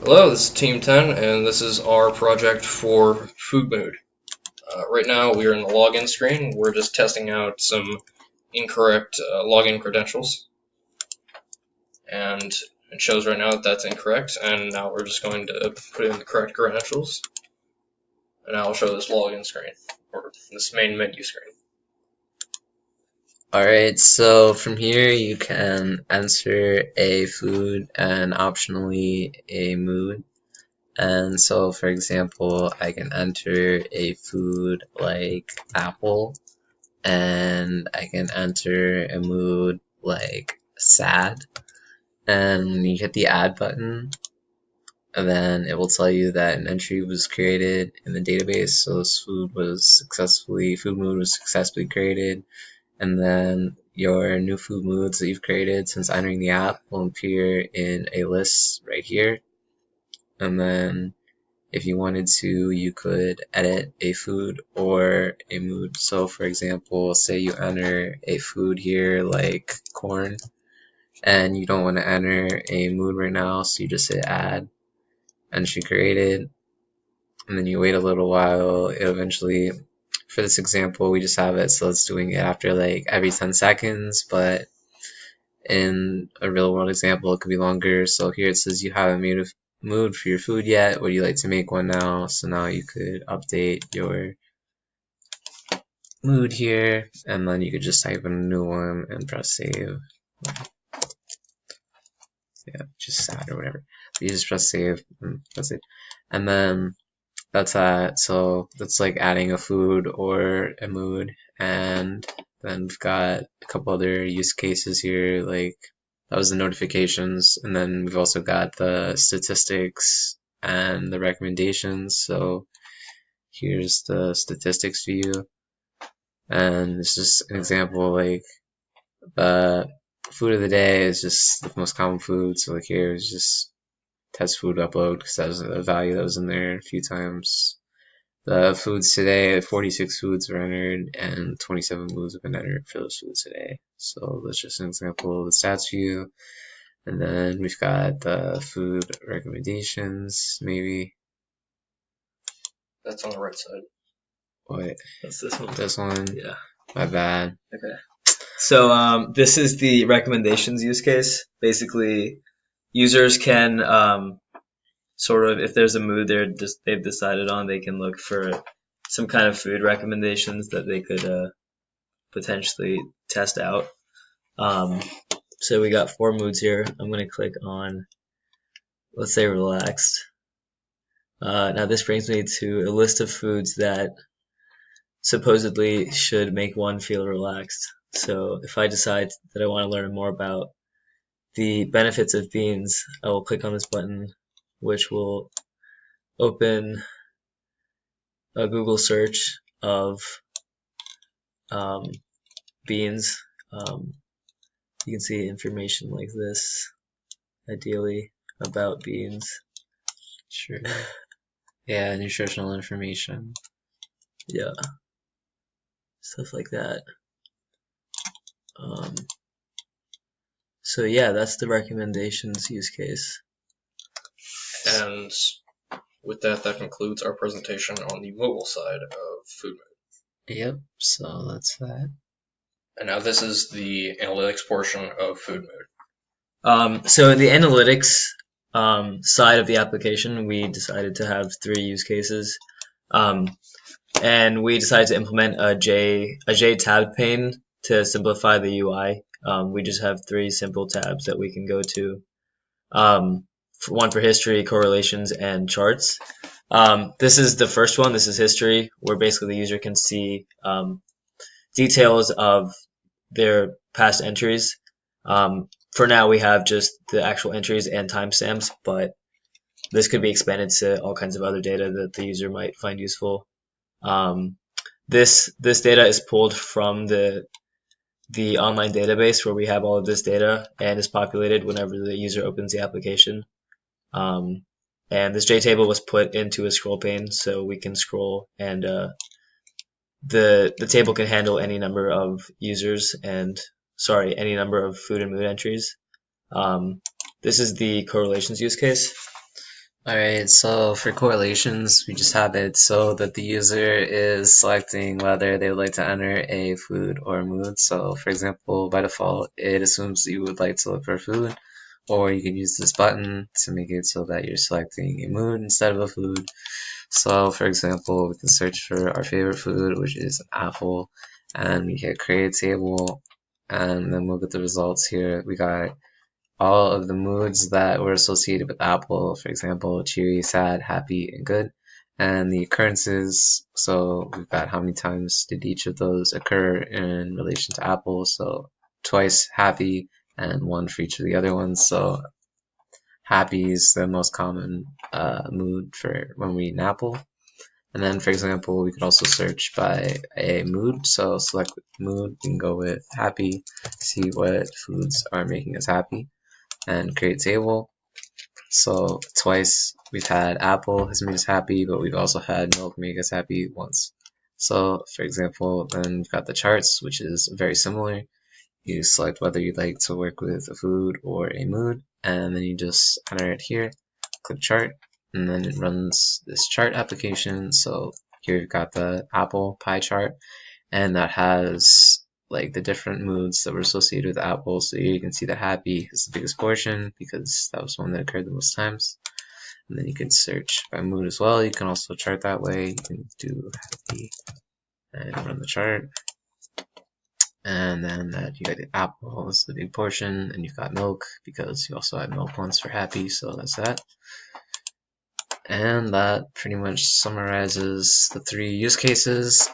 Hello, this is Team 10, and this is our project for FoodMood. Right now, we are in the login screen. We're just testing out some incorrect login credentials, and it shows right now that that's incorrect. And now we're just going to put in the correct credentials, and now I'll show this login screen or this main menu screen. Alright, so from here you can enter a food and optionally a mood. And so for example, I can enter a food like apple, and I can enter a mood like sad. And when you hit the add button, and then it will tell you that an entry was created in the database. So this food mood was successfully created. And then your new food moods that you've created since entering the app will appear in a list right here. And then if you wanted to, you could edit a food or a mood. So for example, say you enter a food here like corn, and you don't want to enter a mood right now, so you just hit add, entry created, and then you wait a little while. It'll eventually, for this example, we just have it so it's doing it after like every 10 seconds, but in a real world example it could be longer. So here it says you haven't made a mood for your food yet, would you like to make one now? So now you could update your mood here, and then you could just type in a new one and press save. Yeah, just sad or whatever. But you just press save and that's it. And then that's that. So that's like adding a food or a mood. And then we've got a couple other use cases here, like that was the notifications, and then we've also got the statistics and the recommendations. So here's the statistics view, and it's just an example, like the food of the day is just the most common food. So like here is just test food upload because that was a value that was in there a few times. The foods today, 46 foods were entered and 27 moods have been entered for those foods today. So that's just an example of the stats view. And then we've got the food recommendations, maybe. That's on the right side. What? That's this one. This one? Yeah. My bad. Okay. So this is the recommendations use case. Basically, users can sort of, if there's a mood they've decided on, they can look for some kind of food recommendations that they could potentially test out. So we got 4 moods here. I'm going to click on, let's say, relaxed. Now this brings me to a list of foods that supposedly should make one feel relaxed. So if I decide that I want to learn more about the benefits of beans, I will click on this button, which will open a Google search of beans. You can see information like this, ideally, about beans. Sure. Yeah, nutritional information. Yeah. Stuff like that. So yeah, that's the recommendations use case. And with that, that concludes our presentation on the mobile side of FoodMood. Yep, so that's that. And now this is the analytics portion of FoodMood. So in the analytics side of the application, we decided to have 3 use cases. And we decided to implement a J tab pane to simplify the UI. We just have 3 simple tabs that we can go to. One for history, correlations, and charts. This is the first one. This is history, where basically the user can see details of their past entries. For now, we have just the actual entries and timestamps, but this could be expanded to all kinds of other data that the user might find useful. This data is pulled from the online database where we have all of this data, and is populated whenever the user opens the application. And this JTable was put into a scroll pane, so we can scroll, and the table can handle any number of users and any number of food and mood entries. This is the correlations use case. Alright, so for correlations, we just have it so that the user is selecting whether they would like to enter a food or a mood. So for example, by default, it assumes that you would like to look for food, or you can use this button to make it so that you're selecting a mood instead of a food. So for example, we can search for our favorite food, which is an apple, and we hit create table, and then we'll get the results here. We got all of the moods that were associated with Apple, for example, cheery, sad, happy, and good, and the occurrences. So we've got how many times did each of those occur in relation to Apple. So twice happy and one for each of the other ones. So happy is the most common mood for when we eat an apple. And then, for example, we could also search by a mood. So select mood, we can go with happy, see what foods are making us happy, and create table. So twice we've had apple has made us happy, but we've also had milk make us happy once. So for example, then we've got the charts, which is very similar. You select whether you'd like to work with a food or a mood, and then you just enter it here, click chart, and then it runs this chart application. So here you've got the apple pie chart, and that has like the different moods that were associated with Apple. So here you can see that happy is the biggest portion because that was one that occurred the most times. And then you can search by mood as well. You can also chart that way. You can do happy and run the chart. And then that you got the apple is the big portion, and you've got milk because you also had milk once for happy, so that's that. And that pretty much summarizes the three use cases.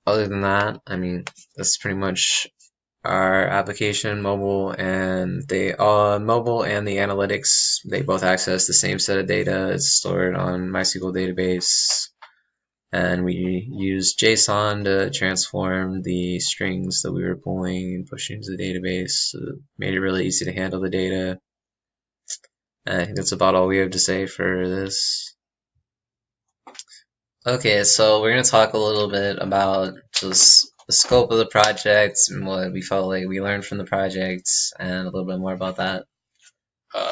Other than that, I mean, that's pretty much our application, mobile and the analytics. They both access the same set of data. It's stored on MySQL database, and we use JSON to transform the strings that we were pulling and pushing into the database. So it made it really easy to handle the data. And I think that's about all we have to say for this. Okay, so we're going to talk a little bit about just the scope of the project and what we felt like we learned from the project and a little bit more about that.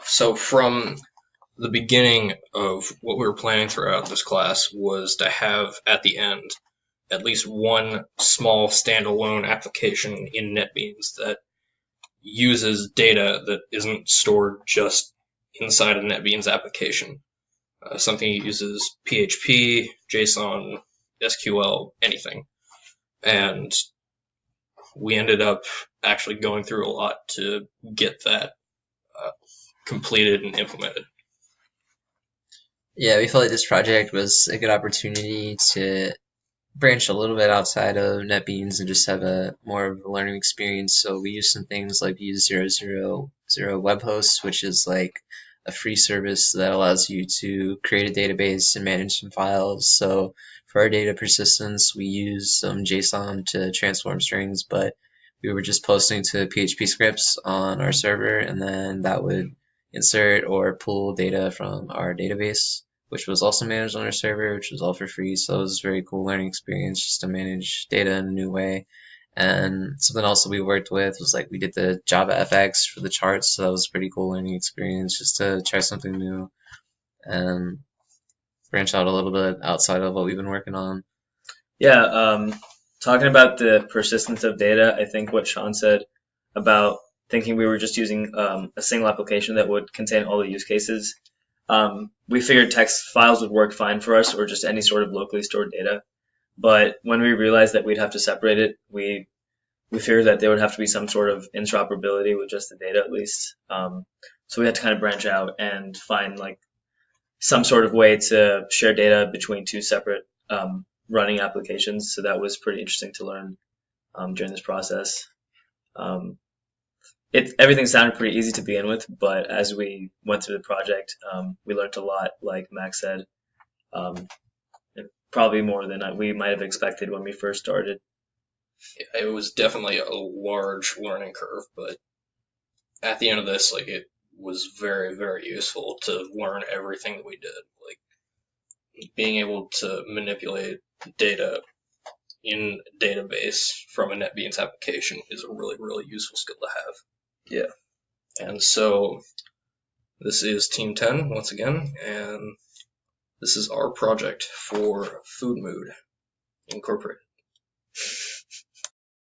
So from the beginning of what we were planning throughout this class was to have at the end at least one small standalone application in NetBeans that uses data that isn't stored just inside a NetBeans application. Something that uses PHP, JSON, SQL, anything. And we ended up actually going through a lot to get that completed and implemented. Yeah, we felt like this project was a good opportunity to branch a little bit outside of NetBeans and just have a more of a learning experience. So we use some things like use 000 web hosts, which is like a free service that allows you to create a database and manage some files. So for our data persistence, we use some JSON to transform strings, but we were just posting to PHP scripts on our server, and then that would insert or pull data from our database, which was also managed on our server, which was all for free. So it was a very cool learning experience just to manage data in a new way. And something else that we worked with was like we did the Java FX for the charts. So that was a pretty cool learning experience just to try something new and branch out a little bit outside of what we've been working on. Yeah, talking about the persistence of data, I think what Sean said about thinking we were just using a single application that would contain all the use cases. We figured text files would work fine for us, or just any sort of locally stored data. But when we realized that we'd have to separate it, we figured that there would have to be some sort of interoperability with just the data at least. So we had to kind of branch out and find like some sort of way to share data between two separate running applications. So that was pretty interesting to learn during this process. Everything sounded pretty easy to begin with, but as we went through the project, we learned a lot, like Max said, probably more than we might have expected when we first started. It was definitely a large learning curve, but at the end of this, like, it was very, very useful to learn everything that we did. Like, being able to manipulate data in a database from a NetBeans application is a really, really useful skill to have. Yeah. And so This is Team 10 once again, and this is our project for FoodMood Incorporated.